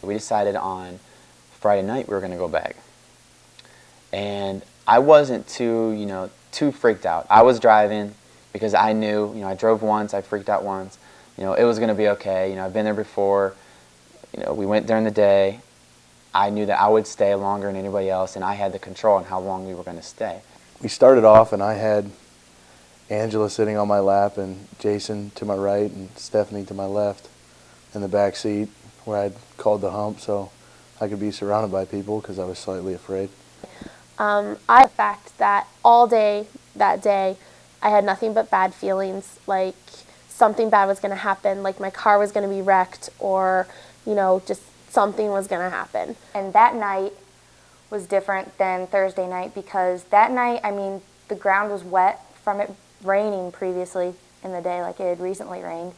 So we decided on Friday night we were going to go back. And I wasn't too freaked out. I was driving because I knew, I drove once, I freaked out once. It was going to be okay. I've been there before. We went during the day. I knew that I would stay longer than anybody else, and I had the control on how long we were going to stay. We started off, and I had Angela sitting on my lap, and Jason to my right, and Stephanie to my left in the back seat where I'd called the hump so I could be surrounded by people because I was slightly afraid. The fact that all day that day I had nothing but bad feelings, like something bad was going to happen, like my car was going to be wrecked, or just something was going to happen. And that night was different than Thursday night because that night, the ground was wet from it raining previously in the day, like it had recently rained.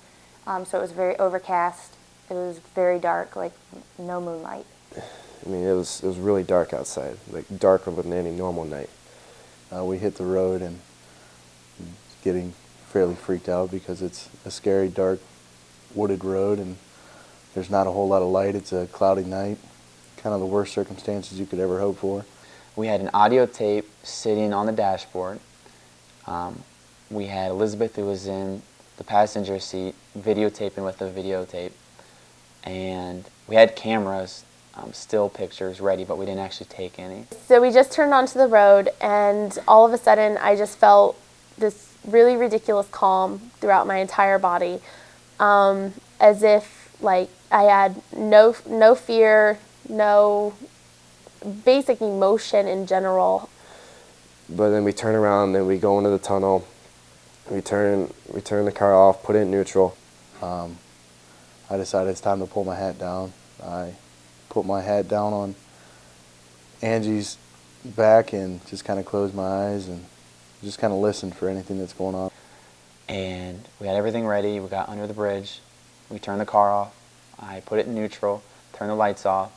So it was very overcast. It was very dark, like no moonlight. It was really dark outside, like darker than any normal night. We hit the road and getting fairly freaked out because it's a scary, dark, wooded road, and there's not a whole lot of light. It's a cloudy night, kind of the worst circumstances you could ever hope for. We had an audio tape sitting on the dashboard. We had Elizabeth, who was in the passenger seat, videotaping with the videotape. And we had cameras, still pictures ready, but we didn't actually take any. So we just turned onto the road, and all of a sudden I just felt this really ridiculous calm throughout my entire body, as if like I had no fear, no basic emotion in general. But then we turn around and we go into the tunnel. We turn the car off, put it in neutral. I decided it's time to pull my hat down. I put my hat down on Angie's back and just kind of closed my eyes and just kind of listened for anything that's going on. And we had everything ready. We got under the bridge. We turned the car off. I put it in neutral, turned the lights off,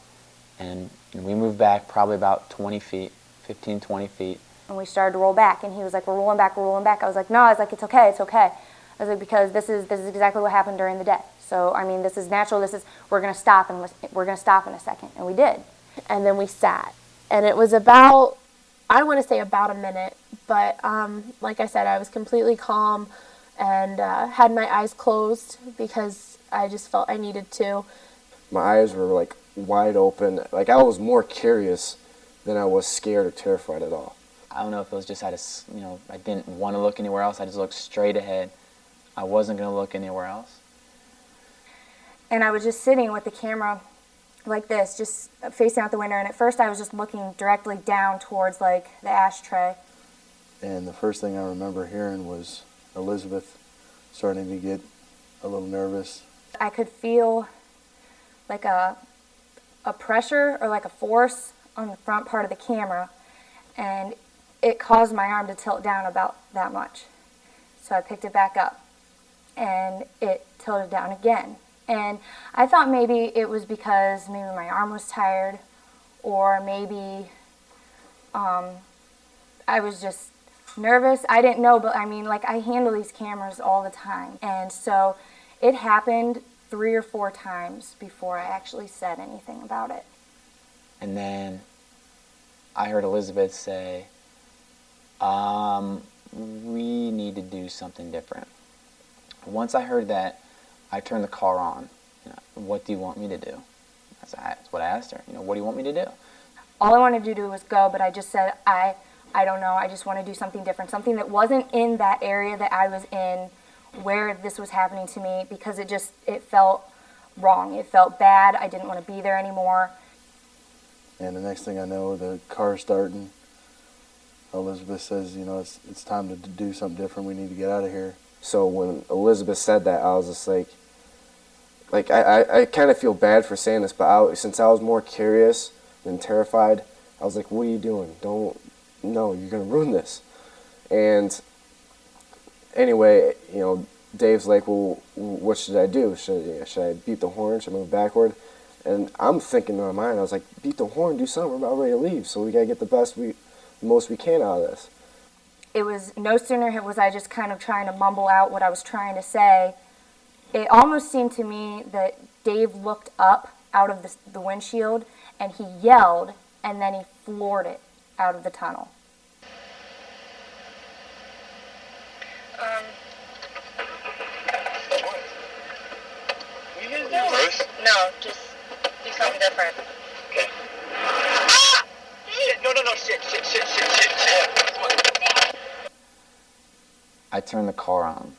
and we moved back probably about 20 feet, 15, 20 feet. And we started to roll back, and he was like, we're rolling back, we're rolling back. I was like, no, I was like, it's okay, it's okay. I was like, because this is exactly what happened during the day. So, this is natural, we're going to stop, and we're going to stop in a second. And we did. And then we sat. And it was about, I want to say about a minute, but like I said, I was completely calm and had my eyes closed because I just felt I needed to. My eyes were like wide open. Like I was more curious than I was scared or terrified at all. I don't know if it was just I didn't want to look anywhere else. I just looked straight ahead. I wasn't going to look anywhere else. And I was just sitting with the camera like this, just facing out the window. And at first I was just looking directly down towards like the ashtray. And the first thing I remember hearing was Elizabeth starting to get a little nervous. I could feel like a pressure or like a force on the front part of the camera, and it caused my arm to tilt down about that much. So I picked it back up, and it tilted down again. And I thought maybe it was because maybe my arm was tired, or maybe I was just nervous. I didn't know, but I handle these cameras all the time. And so it happened 3 or 4 times before I actually said anything about it. And then I heard Elizabeth say, we need to do something different. Once I heard that, I turned the car on. What do you want me to do? That's what I asked her. What do you want me to do? All I wanted to do was go, but I just said, I don't know, I just want to do something different, something that wasn't in that area that I was in where this was happening to me, because it felt wrong. It felt bad. I didn't want to be there anymore. And the next thing I know, the car's starting. Elizabeth says, it's time to do something different. We need to get out of here. So when Elizabeth said that, I was just like I kind of feel bad for saying this, but since I was more curious than terrified, I was like, what are you doing? No, you're going to ruin this. And anyway, Dave's like, well, what should I do? Should I beat the horn? Should I move backward? And I'm thinking in my mind, I was like, beat the horn, do something. We're about ready to leave, so we got to get the most we can out of this. It was no sooner was I just kind of trying to mumble out what I was trying to say. It almost seemed to me that Dave looked up out of the windshield, and he yelled, and then he floored it out of the tunnel. No, just do something different. Okay. Ah! Shit, no, shit. Come on. I turned the car on,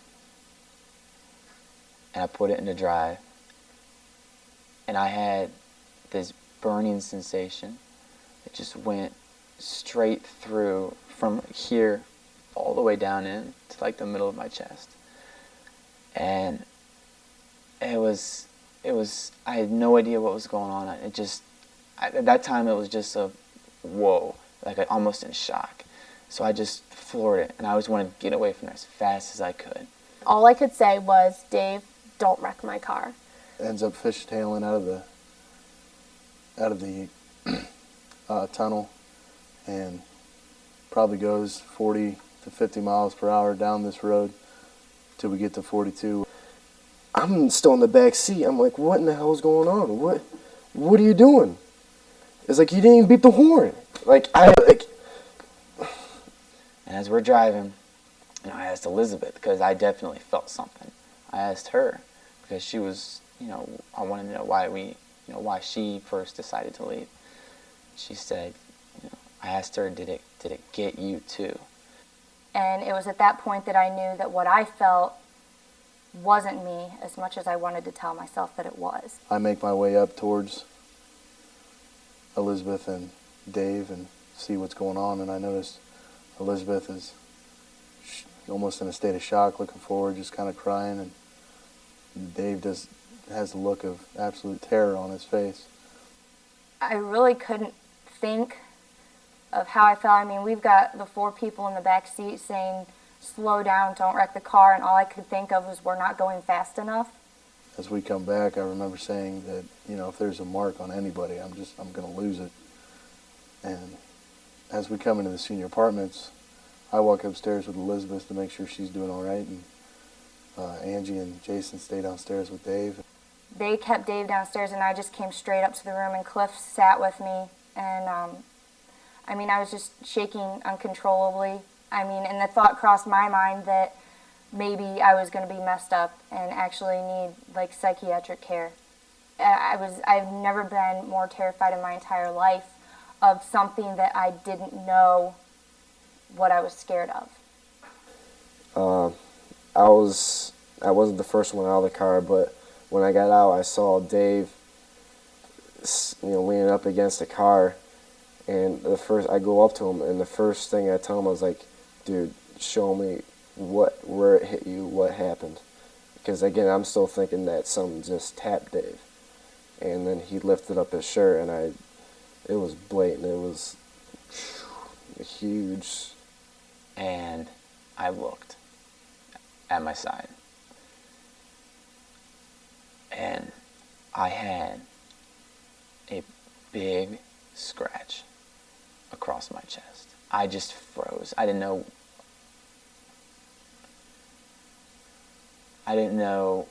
and I put it into drive, and I had this burning sensation that just went straight through from here all the way down in to like the middle of my chest. And it was, I had no idea what was going on. At that time it was just a whoa, like almost in shock. So I just floored it, and I always wanted to get away from there as fast as I could. All I could say was, Dave, don't wreck my car. Ends up fishtailing out of the tunnel, and probably goes 40 to 50 miles per hour down this road till we get to 42. I'm still in the back seat. I'm like, what in the hell is going on? What are you doing? It's like, you didn't even beat the horn. And as we're driving, I asked Elizabeth, because I definitely felt something. I asked her because she was, I wanted to know why she first decided to leave. She said, I asked her, did it get you too? And it was at that point that I knew that what I felt wasn't me as much as I wanted to tell myself that it was. I make my way up towards Elizabeth and Dave and see what's going on, and I noticed Elizabeth is almost in a state of shock, looking forward, just kind of crying, and Dave has a look of absolute terror on his face. I really couldn't think of how I felt. I mean, we've got the 4 people in the back seat saying, slow down, don't wreck the car, and all I could think of was, we're not going fast enough. As we come back, I remember saying that, if there's a mark on anybody, I'm going to lose it. And as we come into the senior apartments, I walk upstairs with Elizabeth to make sure she's doing all right, and Angie and Jason stay downstairs with Dave. They kept Dave downstairs, and I just came straight up to the room, and Cliff sat with me, and I was just shaking uncontrollably. And the thought crossed my mind that maybe I was going to be messed up and actually need psychiatric care. I've never been more terrified in my entire life of something that I didn't know what I was scared of. I wasn't the first one out of the car, but when I got out, I saw Dave, leaning up against the car, and I go up to him, and the first thing I tell him, I was like, dude, show me where it hit you, what happened. Because again, I'm still thinking that something just tapped Dave. And then he lifted up his shirt, and it was blatant. It was huge. And I looked at my side, and I had a big scratch across my chest. I just froze. I didn't know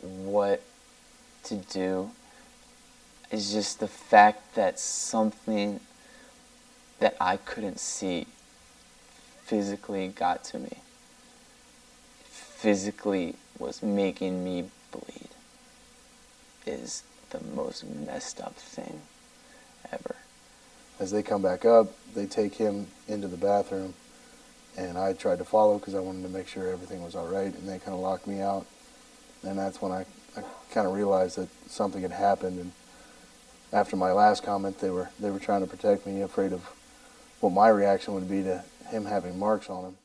what to do. It's just the fact that something that I couldn't see physically got to me. Physically was making me bleed. Is the most messed up thing ever. As they come back up, they take him into the bathroom, and I tried to follow because I wanted to make sure everything was all right, and they kind of locked me out. And that's when I kind of realized that something had happened. And after my last comment, they were trying to protect me, afraid of what my reaction would be to him having marks on him.